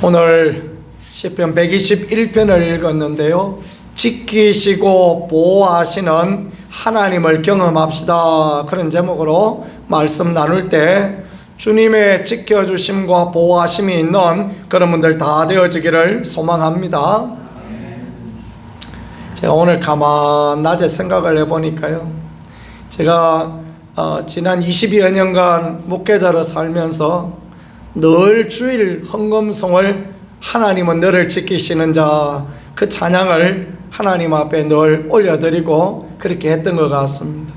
오늘 시편 121편을 읽었는데요. 지키시고 보호하시는 하나님을 경험합시다. 그런 제목으로 말씀 나눌 때 주님의 지켜주심과 보호하심이 있는 그런 분들 다 되어지기를 소망합니다. 제가 오늘 가만 낮에 생각을 해보니까요, 제가 지난 22여 년간 목회자로 살면서 늘 주일 헌금송을 하나님은 너를 지키시는 자, 그 찬양을 하나님 앞에 늘 올려드리고 그렇게 했던 것 같습니다.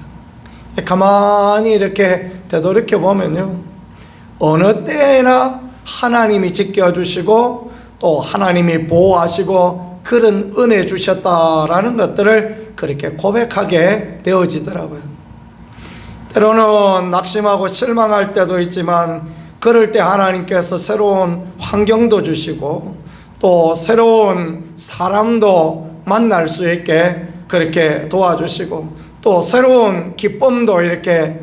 가만히 이렇게 되돌이켜 보면요, 어느 때나 하나님이 지켜주시고 또 하나님이 보호하시고 그런 은혜 주셨다라는 것들을 그렇게 고백하게 되어지더라고요. 때로는 낙심하고 실망할 때도 있지만 그럴 때 하나님께서 새로운 환경도 주시고 또 새로운 사람도 만날 수 있게 그렇게 도와주시고 또 새로운 기쁨도 이렇게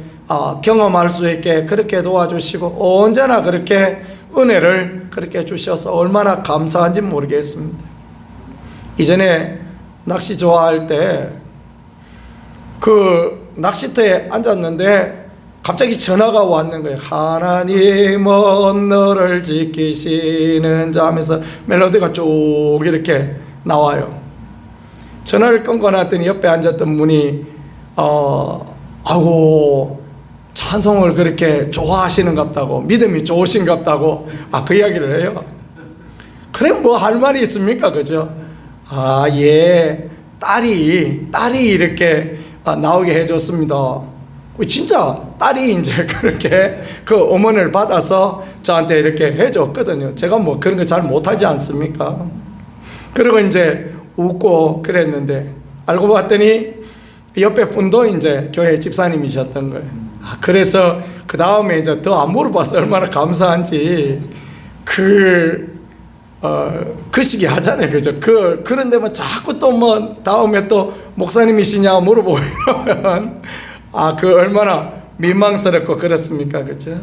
경험할 수 있게 그렇게 도와주시고 언제나 그렇게 은혜를 그렇게 주셔서 얼마나 감사한지 모르겠습니다. 이전에 낚시 좋아할 때 그 낚시터에 앉았는데 갑자기 전화가 왔는 거예요. 하나님은 너를 지키시는 자 하면서 멜로디가 쭉 이렇게 나와요. 전화를 끊고 났더니 옆에 앉았던 분이 아이고 찬송을 그렇게 좋아하시는 것 같다고, 믿음이 좋으신 것 같다고 그 이야기를 해요. 그래 뭐 할 말이 있습니까? 그죠? 예, 딸이 이렇게 나오게 해줬습니다. 진짜 딸이 이제 그렇게 그 어머니를 받아서 저한테 이렇게 해줬거든요. 제가 뭐 그런 거 잘 못하지 않습니까? 그리고 이제 웃고 그랬는데 알고 봤더니 옆에 분도 이제 교회 집사님이셨던 거예요. 그래서 그 다음에 이제 더 안 물어봤어. 얼마나 감사한지. 그 시기 하잖아요. 그죠? 그런데 뭐 자꾸 또 뭐 다음에 또 목사님이시냐 물어보고 이러면 얼마나 민망스럽고 그렇습니까? 그죠?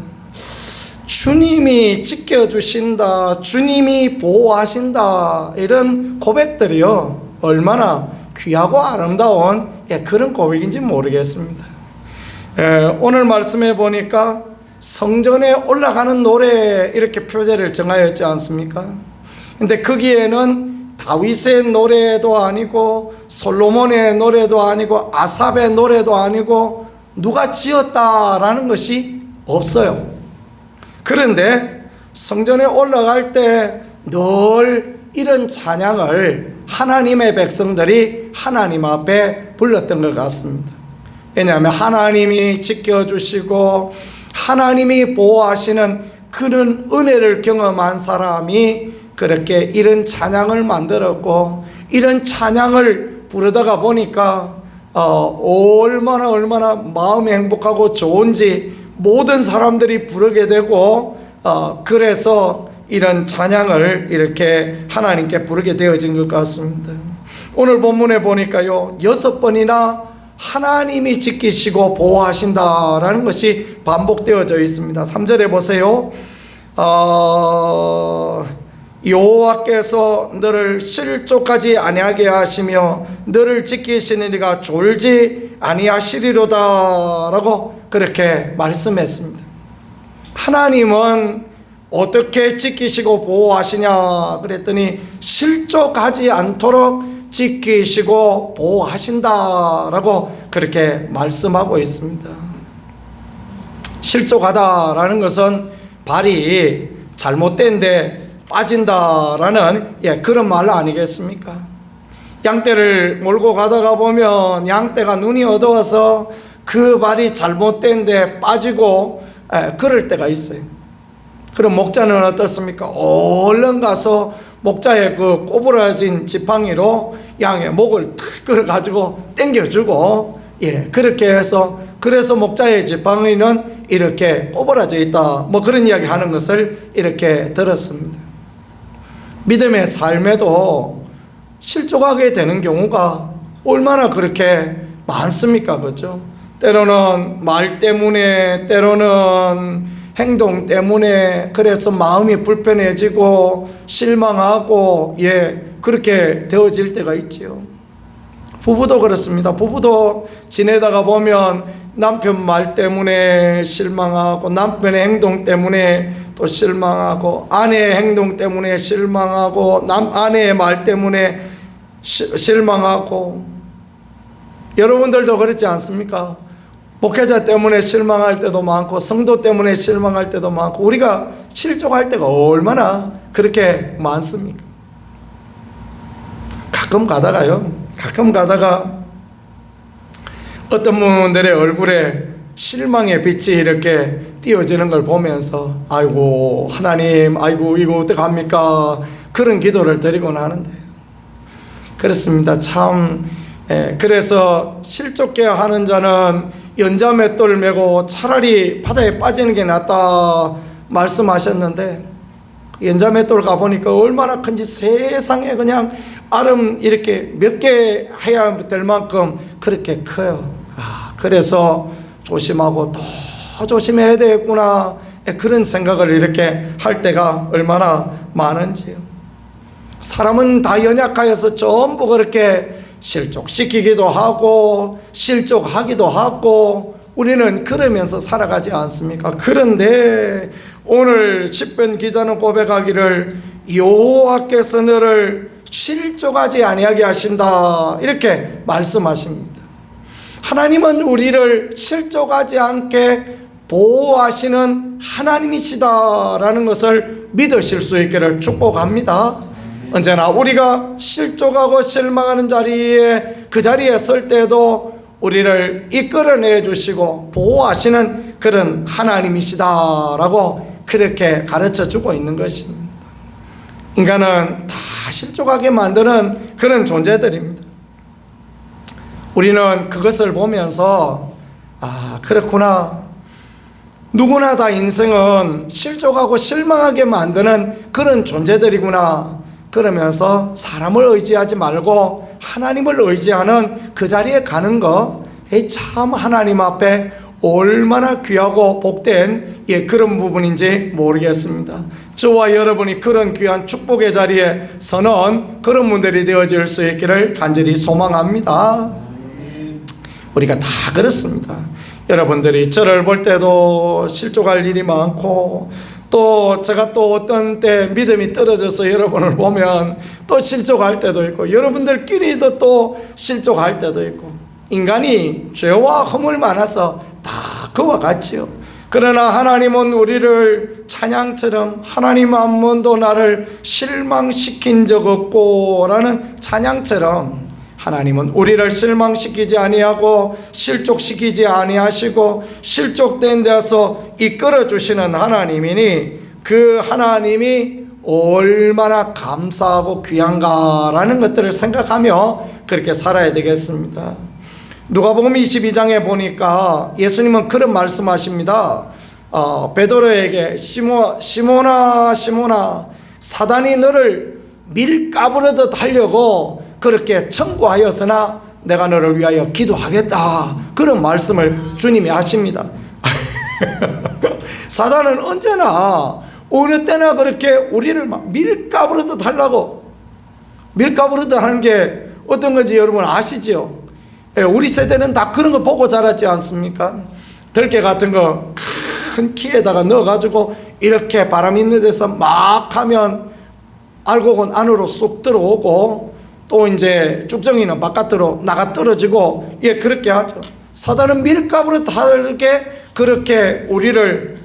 주님이 지켜주신다, 주님이 보호하신다, 이런 고백들이요, 얼마나 귀하고 아름다운 그런 고백인지 모르겠습니다. 오늘 말씀해 보니까 성전에 올라가는 노래 이렇게 표제를 정하였지 않습니까? 근데 거기에는 다윗의 노래도 아니고 솔로몬의 노래도 아니고 아삽의 노래도 아니고 누가 지었다라는 것이 없어요. 그런데 성전에 올라갈 때 늘 이런 찬양을 하나님의 백성들이 하나님 앞에 불렀던 것 같습니다. 왜냐하면 하나님이 지켜주시고 하나님이 보호하시는 그런 은혜를 경험한 사람이 그렇게 이런 찬양을 만들었고, 이런 찬양을 부르다가 보니까 얼마나 마음이 행복하고 좋은지 모든 사람들이 부르게 되고, 그래서 이런 찬양을 이렇게 하나님께 부르게 되어진 것 같습니다. 오늘 본문에 보니까요, 6번이나 하나님이 지키시고 보호하신다라는 것이 반복되어져 있습니다. 3절에 보세요. 여호와께서 너를 실족하지 아니하게 하시며 너를 지키시니가 졸지 아니하시리로다 라고 그렇게 말씀했습니다. 하나님은 어떻게 지키시고 보호하시냐 그랬더니 실족하지 않도록 지키시고 보호하신다라고 그렇게 말씀하고 있습니다. 실족하다라는 것은 발이 잘못된 데 빠진다라는 그런 말 아니겠습니까? 양떼를 몰고 가다가 보면 양떼가 눈이 어두워서 그 발이 잘못된 데 빠지고 그럴 때가 있어요. 그럼 목자는 어떻습니까? 얼른 가서 목자의 그 꼬부라진 지팡이로 양의 목을 탁 끌어가지고 당겨주고 그렇게 해서 그래서 목자의 지팡이는 이렇게 꼬부라져 있다, 뭐 그런 이야기 하는 것을 이렇게 들었습니다. 믿음의 삶에도 실족하게 되는 경우가 얼마나 그렇게 많습니까? 그렇죠? 때로는 말 때문에, 때로는 행동 때문에 그래서 마음이 불편해지고 실망하고 그렇게 되어질 때가 있지요. 부부도 그렇습니다. 부부도 지내다가 보면 남편 말 때문에 실망하고 남편의 행동 때문에 또 실망하고 아내의 행동 때문에 실망하고 아내의 말 때문에 실망하고 여러분들도 그렇지 않습니까? 목회자 때문에 실망할 때도 많고 성도 때문에 실망할 때도 많고 우리가 실족할 때가 얼마나 그렇게 많습니까? 가끔 가다가 어떤 분들의 얼굴에 실망의 빛이 이렇게 띄어지는 걸 보면서 아이고 하나님, 아이고 이거 어떡합니까? 그런 기도를 드리곤 하는데 그렇습니다. 참 그래서 실족해야 하는 자는 연자맷돌 메고 차라리 바다에 빠지는 게 낫다 말씀하셨는데 연자맷돌 가보니까 얼마나 큰지 세상에 그냥 아름 이렇게 몇 개 해야 될 만큼 그렇게 커요. 그래서 조심하고 더 조심해야 되겠구나 그런 생각을 이렇게 할 때가 얼마나 많은지요. 사람은 다 연약하여서 전부 그렇게 실족시키기도 하고 실족하기도 하고 우리는 그러면서 살아가지 않습니까? 그런데 오늘 시편 기자는 고백하기를 여호와께서 너를 실족하지 아니하게 하신다 이렇게 말씀하십니다. 하나님은 우리를 실족하지 않게 보호하시는 하나님이시다라는 것을 믿으실 수 있기를 축복합니다. 언제나 우리가 실족하고 실망하는 자리에 그 자리에 설 때도 우리를 이끌어내 주시고 보호하시는 그런 하나님이시다라고 그렇게 가르쳐 주고 있는 것입니다. 인간은 다 실족하게 만드는 그런 존재들입니다. 우리는 그것을 보면서 그렇구나, 누구나 다 인생은 실족하고 실망하게 만드는 그런 존재들이구나 그러면서 사람을 의지하지 말고 하나님을 의지하는 그 자리에 가는 거 참 하나님 앞에 얼마나 귀하고 복된 그런 부분인지 모르겠습니다. 저와 여러분이 그런 귀한 축복의 자리에 서는 그런 분들이 되어질 수 있기를 간절히 소망합니다. 우리가 다 그렇습니다. 여러분들이 저를 볼 때도 실족할 일이 많고 또 제가 또 어떤 때 믿음이 떨어져서 여러분을 보면 또 실족할 때도 있고 여러분들끼리도 또 실족할 때도 있고 인간이 죄와 허물 많아서 다 그와 같지요. 그러나 하나님은 우리를 찬양처럼 하나님 한 번도 나를 실망시킨 적 없고 라는 찬양처럼 하나님은 우리를 실망시키지 아니하고 실족시키지 아니하시고 실족된 데서 이끌어 주시는 하나님이니 그 하나님이 얼마나 감사하고 귀한가라는 것들을 생각하며 그렇게 살아야 되겠습니다. 누가복음 22장에 보니까 예수님은 그런 말씀하십니다. 베드로에게 시몬아 시몬아 사단이 너를 밀가부르듯 하려고 그렇게 청구하였으나 내가 너를 위하여 기도하겠다 그런 말씀을 주님이 하십니다. 사단은 언제나 어느 때나 그렇게 우리를 막 밀가부르듯 하려고 밀가부르듯 하는 게 어떤 건지 여러분 아시죠? 우리 세대는 다 그런 거 보고 자랐지 않습니까? 들깨 같은 거 큰 키에다가 넣어가지고 이렇게 바람 있는 데서 막 하면 알곡은 안으로 쏙 들어오고 또 이제 쭉정이는 바깥으로 나가 떨어지고 그렇게 하죠. 사단은 밀가부로 다르게 그렇게 우리를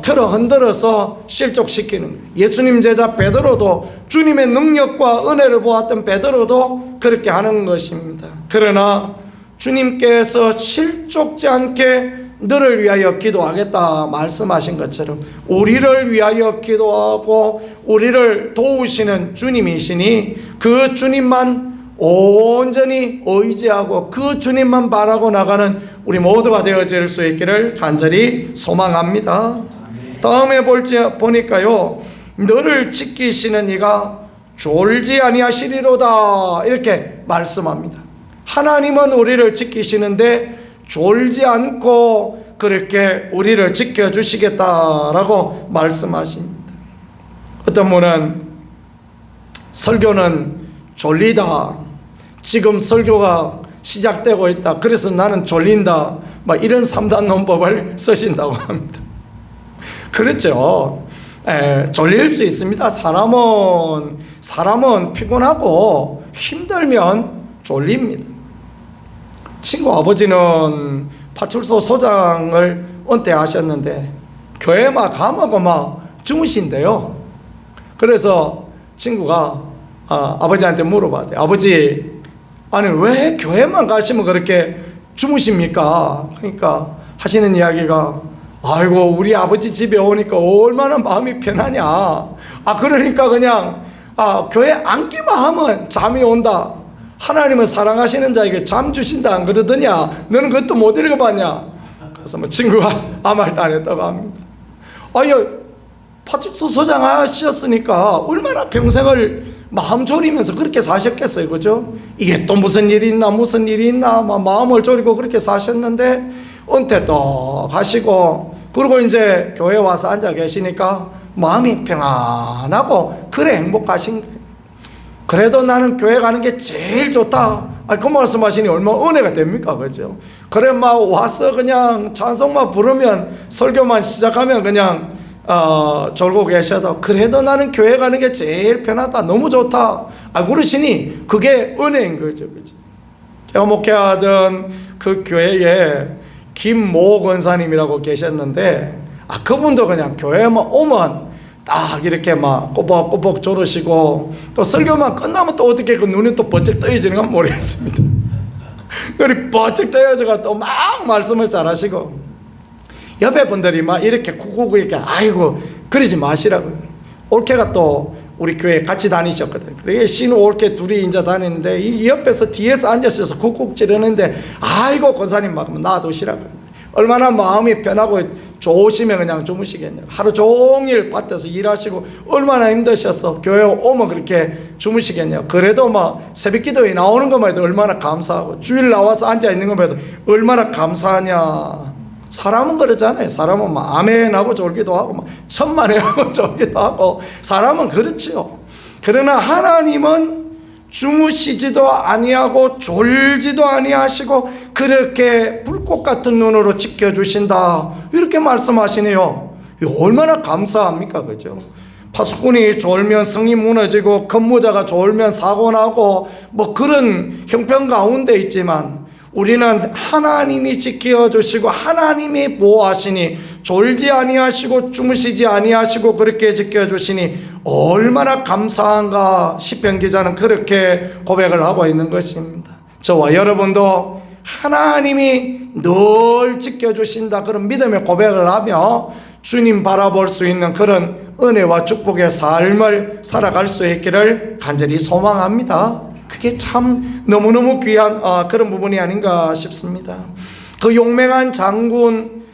틀어 흔들어서 실족시키는 거예요. 예수님 제자 베드로도 주님의 능력과 은혜를 보았던 베드로도 그렇게 하는 것입니다. 그러나 주님께서 실족지 않게 너를 위하여 기도하겠다 말씀하신 것처럼 우리를 위하여 기도하고 우리를 도우시는 주님이시니 그 주님만 온전히 의지하고 그 주님만 바라고 나가는 우리 모두가 되어질 수 있기를 간절히 소망합니다. 다음에 보니까요, 너를 지키시는 이가 졸지 아니하시리로다 이렇게 말씀합니다. 하나님은 우리를 지키시는데 졸지 않고 그렇게 우리를 지켜주시겠다라고 말씀하십니다. 어떤 분은 설교는 졸리다, 지금 설교가 시작되고 있다, 그래서 나는 졸린다, 이런 3단 논법을 쓰신다고 합니다. 그렇죠. 졸릴 수 있습니다. 사람은 피곤하고 힘들면 졸립니다. 친구 아버지는 파출소 소장을 은퇴하셨는데 교회만 가면 막 주무신대요. 그래서 친구가 아버지한테 물어봤대요. 아버지, 아니 왜 교회만 가시면 그렇게 주무십니까? 그러니까 하시는 이야기가, 아이고 우리 아버지 집에 오니까 얼마나 마음이 편하냐. 그러니까 그냥 교회 앉기만 하면 잠이 온다. 하나님은 사랑하시는 자에게 잠 주신다 안 그러더냐? 너는 그것도 못 읽어봤냐? 그래서 친구가 아무 말도 안 했다고 합니다. 파출소 소장 하셨으니까 얼마나 평생을 마음 졸이면서 그렇게 사셨겠어요, 그죠? 이게 또 무슨 일이 있나 마음을 졸이고 그렇게 사셨는데 은퇴도 하시고, 그리고 이제 교회 와서 앉아 계시니까 마음이 평안하고 그래 행복하신 거예요. 그래도 나는 교회 가는 게 제일 좋다. 그 말씀하시니 얼마나 은혜가 됩니까, 그죠? 그래 와서 그냥 찬송만 부르면, 설교만 시작하면 그냥 졸고 계셔도 그래도 나는 교회 가는 게 제일 편하다, 너무 좋다, 그러시니 그게 은혜인 거죠, 그죠? 제가 목회하던 그 교회에 김모 권사님이라고 계셨는데, 그분도 그냥 교회만 오면 딱 이렇게 꼬박꼬박 졸으시고, 또 설교만 끝나면 또 어떻게 그 눈이 또 번쩍 떠지는 건 모르겠습니다. 눈이 번쩍 떠져가 또 막 말씀을 잘하시고, 옆에 분들이 이렇게 쿡쿡 이렇게, 아이고 그러지 마시라고. 올케가 또 우리 교회 같이 다니셨거든요. 그래 신 올케 둘이 이제 다니는데 이 옆에서 뒤에서 앉아서 쿡쿡 찌르는데, 아이고 권사님 놔두시라고. 얼마나 마음이 편하고 좋으시면 그냥 주무시겠냐고. 하루 종일 밭에서 일하시고 얼마나 힘드셔서 교회 오면 그렇게 주무시겠냐고. 그래도 새벽 기도에 나오는 것만 해도 얼마나 감사하고, 주일 나와서 앉아 있는 것만 해도 얼마나 감사하냐. 사람은 그러잖아요. 사람은 아멘하고 졸기도 하고 천만에하고 졸기도 하고, 사람은 그렇지요. 그러나 하나님은 주무시지도 아니하고 졸지도 아니하시고 그렇게 불꽃 같은 눈으로 지켜주신다, 이렇게 말씀하시네요. 얼마나 감사합니까, 그죠? 파수꾼이 졸면 성이 무너지고 근무자가 졸면 사고 나고 그런 형편 가운데 있지만, 우리는 하나님이 지켜주시고 하나님이 보호하시니 졸지 아니하시고 주무시지 아니하시고 그렇게 지켜주시니 얼마나 감사한가. 시편 기자는 그렇게 고백을 하고 있는 것입니다. 저와 여러분도 하나님이 늘 지켜주신다, 그런 믿음의 고백을 하며 주님 바라볼 수 있는 그런 은혜와 축복의 삶을 살아갈 수 있기를 간절히 소망합니다. 그게 참 너무너무 귀한 그런 부분이 아닌가 싶습니다. 그 용맹한 장군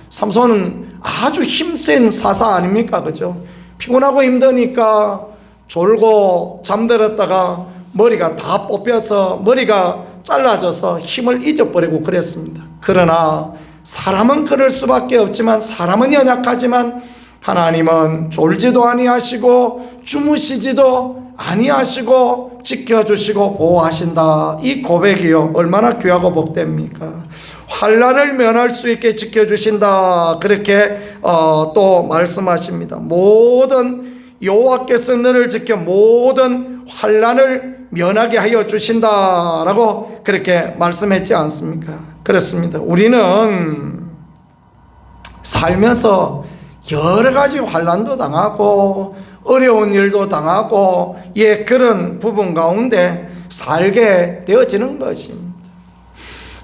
삼손은 아주 힘센 사사 아닙니까, 그죠? 피곤하고 힘드니까 졸고 잠들었다가 머리가 다 뽑혀서 머리가 잘라져서 힘을 잊어버리고 그랬습니다. 그러나 사람은 그럴 수밖에 없지만, 사람은 연약하지만 하나님은 졸지도 아니하시고 주무시지도 아니하시고 지켜주시고 보호하신다. 이 고백이요, 얼마나 귀하고 복됩니까? 환난을 면할 수 있게 지켜주신다, 그렇게 또 말씀하십니다. 모든 여호와께서 너를 지켜 모든 환난을 면하게 하여 주신다라고 그렇게 말씀했지 않습니까? 그렇습니다. 우리는 살면서 여러 가지 환난도 당하고 어려운 일도 당하고 그런 부분 가운데 살게 되어지는 것입니다.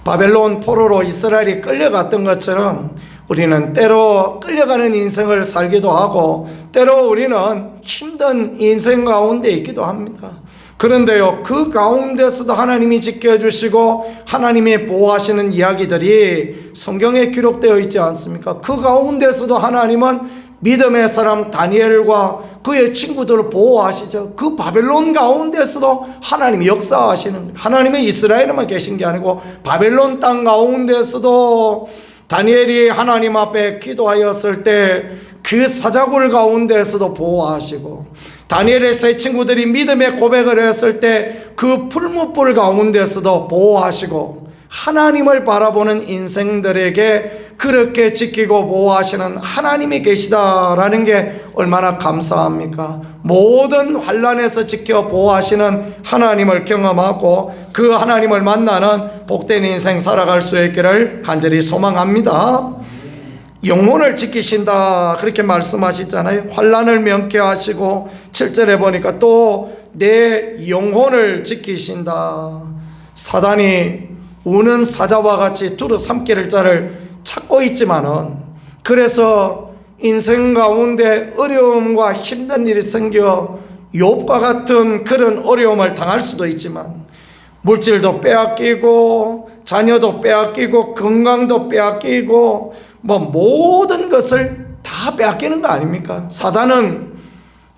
바벨론 포로로 이스라엘이 끌려갔던 것처럼 우리는 때로 끌려가는 인생을 살기도 하고, 때로 우리는 힘든 인생 가운데 있기도 합니다. 그런데요, 그 가운데서도 하나님이 지켜주시고 하나님이 보호하시는 이야기들이 성경에 기록되어 있지 않습니까? 그 가운데서도 하나님은 믿음의 사람 다니엘과 그의 친구들을 보호하시죠. 그 바벨론 가운데서도 하나님이 역사하시는, 하나님의 이스라엘에만 계신 게 아니고 바벨론 땅 가운데서도 다니엘이 하나님 앞에 기도하였을 때 그 사자굴 가운데서도 보호하시고, 다니엘의 세 친구들이 믿음의 고백을 했을 때 그 풀무불 가운데서도 보호하시고, 하나님을 바라보는 인생들에게 그렇게 지키고 보호하시는 하나님이 계시다라는 게 얼마나 감사합니까? 모든 환난에서 지켜 보호하시는 하나님을 경험하고 그 하나님을 만나는 복된 인생 살아갈 수 있기를 간절히 소망합니다. 영혼을 지키신다 그렇게 말씀하시잖아요. 환난을 면케하시고 7절에 보니까 또 내 영혼을 지키신다. 사단이 우는 사자와 같이 두루 삼킬 자를 찾고 있지만은, 그래서 인생 가운데 어려움과 힘든 일이 생겨 욥과 같은 그런 어려움을 당할 수도 있지만, 물질도 빼앗기고 자녀도 빼앗기고 건강도 빼앗기고 모든 것을 다 빼앗기는 거 아닙니까? 사단은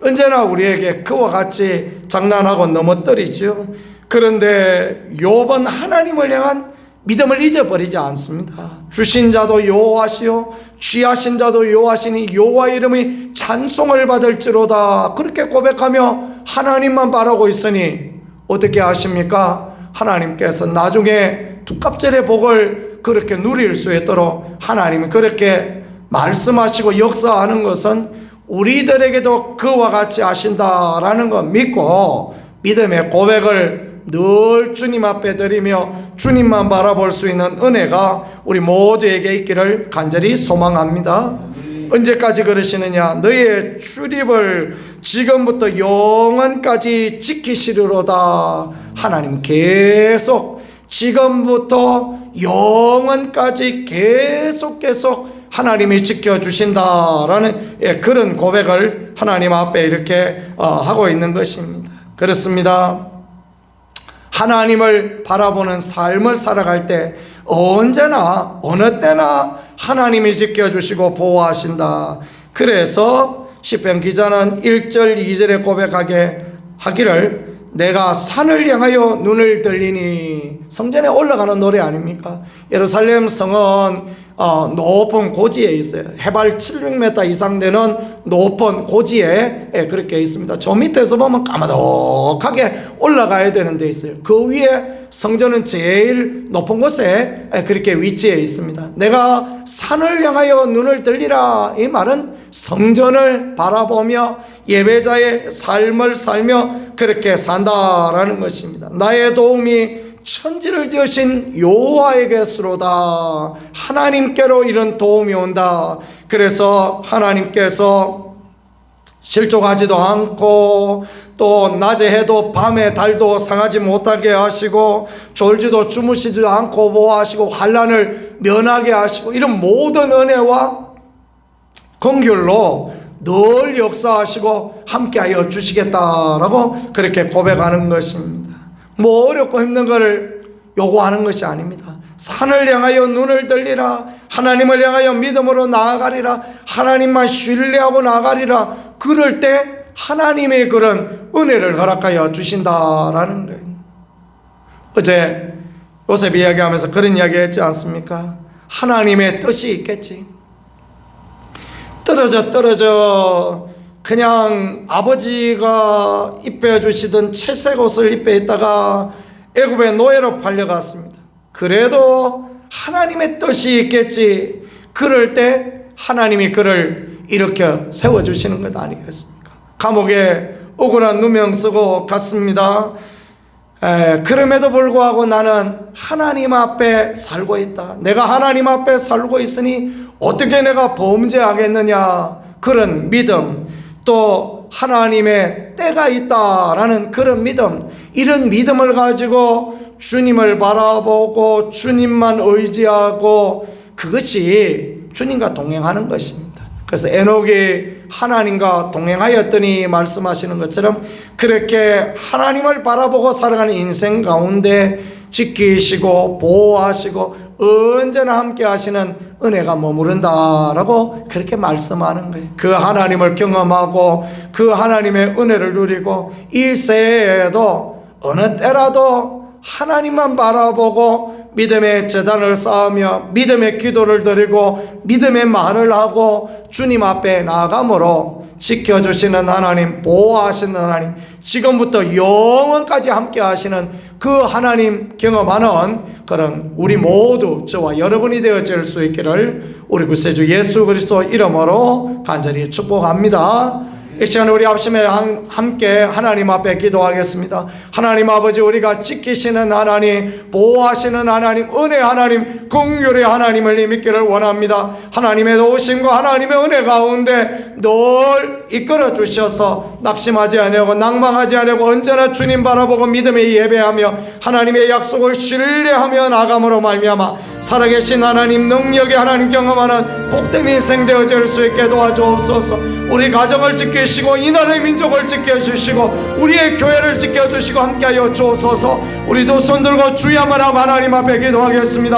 언제나 우리에게 그와 같이 장난하고 넘어뜨리죠. 그런데 욥은 하나님을 향한 믿음을 잊어버리지 않습니다. 주신 자도 여호와시요 취하신 자도 여호와시니 여호와 이름이 찬송을 받을지로다, 그렇게 고백하며 하나님만 바라고 있으니 어떻게 하십니까? 하나님께서 나중에 두갑절의 복을 그렇게 누릴 수 있도록 하나님이 그렇게 말씀하시고 역사하는 것은 우리들에게도 그와 같이 하신다라는 거 믿고 믿음의 고백을 늘 주님 앞에 드리며 주님만 바라볼 수 있는 은혜가 우리 모두에게 있기를 간절히 소망합니다. 언제까지 그러시느냐? 너의 출입을 지금부터 영원까지 지키시리로다. 하나님 계속 지금부터 영원까지 계속 하나님이 지켜주신다라는 그런 고백을 하나님 앞에 이렇게 하고 있는 것입니다. 그렇습니다. 하나님을 바라보는 삶을 살아갈 때 언제나 어느 때나 하나님이 지켜주시고 보호하신다. 그래서 시편 기자는 1절 2절에 고백하게 하기를, 내가 산을 향하여 눈을 들리니, 성전에 올라가는 노래 아닙니까? 예루살렘 성은 높은 고지에 있어요. 해발 700m 이상 되는 높은 고지에 그렇게 있습니다. 저 밑에서 보면 까마득하게 올라가야 되는 데 있어요. 그 위에 성전은 제일 높은 곳에 그렇게 위치해 있습니다. 내가 산을 향하여 눈을 들리라, 이 말은 성전을 바라보며 예배자의 삶을 살며 그렇게 산다라는 것입니다. 나의 도움이 천지를 지으신 여호와에게서로다. 하나님께로 이런 도움이 온다. 그래서 하나님께서 실족하지도 않고 또 낮에 해도 밤에 달도 상하지 못하게 하시고 졸지도 주무시지도 않고 보호하시고 환난을 면하게 하시고 이런 모든 은혜와 긍휼로 늘 역사하시고 함께하여 주시겠다라고 그렇게 고백하는 것입니다. 어렵고 힘든 것을 요구하는 것이 아닙니다. 산을 향하여 눈을 들리라, 하나님을 향하여 믿음으로 나아가리라, 하나님만 신뢰하고 나아가리라. 그럴 때 하나님의 그런 은혜를 허락하여 주신다라는 거예요. 어제 요셉 이야기하면서 그런 이야기 했지 않습니까? 하나님의 뜻이 있겠지. 떨어져 그냥 아버지가 입혀 주시던 채색 옷을 입혀 있다가 애굽의 노예로 팔려갔습니다. 그래도 하나님의 뜻이 있겠지. 그럴 때 하나님이 그를 일으켜 세워주시는 것 아니겠습니까? 감옥에 억울한 누명 쓰고 갔습니다. 그럼에도 불구하고 나는 하나님 앞에 살고 있다. 내가 하나님 앞에 살고 있으니 어떻게 내가 범죄하겠느냐. 그런 믿음, 또 하나님의 때가 있다라는 그런 믿음, 이런 믿음을 가지고 주님을 바라보고 주님만 의지하고 그것이 주님과 동행하는 것입니다. 그래서 에녹이 하나님과 동행하였더니 말씀하시는 것처럼 그렇게 하나님을 바라보고 살아가는 인생 가운데 지키시고 보호하시고 언제나 함께 하시는 은혜가 머무른다라고 그렇게 말씀하는 거예요. 그 하나님을 경험하고 그 하나님의 은혜를 누리고 이 새해에도 어느 때라도 하나님만 바라보고 믿음의 제단을 쌓으며 믿음의 기도를 드리고 믿음의 말을 하고 주님 앞에 나아감으로 지켜주시는 하나님, 보호하시는 하나님, 지금부터 영원까지 함께 하시는 그 하나님 경험하는 그런 우리 모두 저와 여러분이 되어질 수 있기를 우리 구세주 예수 그리스도 이름으로 간절히 축복합니다. 이 시간에 우리 합심에 함께 하나님 앞에 기도하겠습니다. 하나님 아버지, 우리가 지키시는 하나님, 보호하시는 하나님, 은혜 하나님, 긍휼의 하나님을 믿기를 원합니다. 하나님의 도우심과 하나님의 은혜 가운데 늘 이끌어 주셔서 낙심하지 아니하고 낭망하지 아니하고 언제나 주님 바라보고 믿음에 예배하며 하나님의 약속을 신뢰하며 나감으로 말미암아 살아계신 하나님, 능력의 하나님 경험하는 복된 인생 되어질 수 있게 도와주옵소서. 우리 가정을 지키시고 이 나라의 민족을 지켜주시고 우리의 교회를 지켜주시고 함께하여 주옵소서. 우리도 손들고 주야만 하고 하나님 앞에 기도하겠습니다.